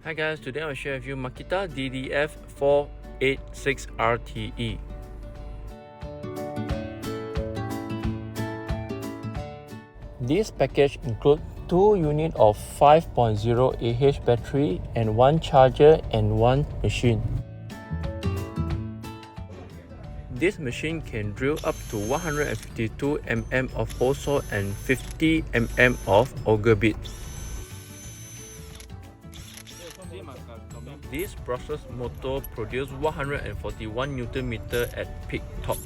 Hi guys, today I'll share with you Makita DDF486RTE. This package includes 2 units of 5.0 Ah battery and 1 charger and 1 machine. This machine can drill up to 152 mm of hole saw and 50 mm of Auger-Bit. This brushless motor produces 141 Nm at peak torque.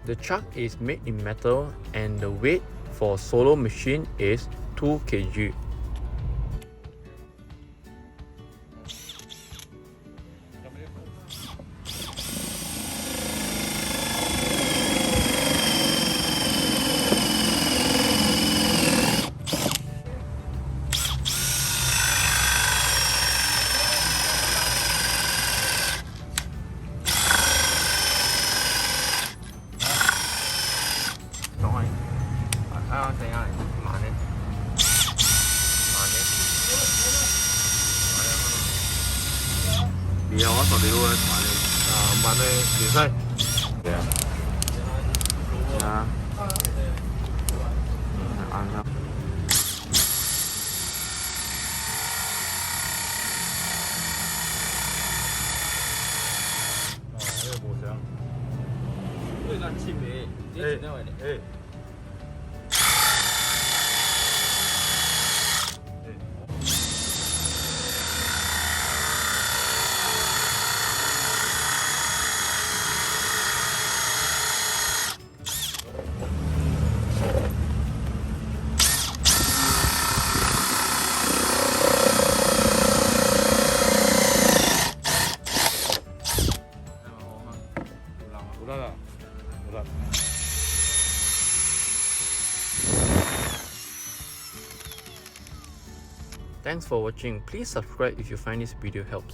The chuck is made in metal and the weight for solo machine is 2 kg. Iya,我手里會買你買你芫茜。係啊，係啊，啱啦。哦，呢個冇相。呢個切尾，啲錢因為你。Thanks for watching. Please subscribe if you find this video helps.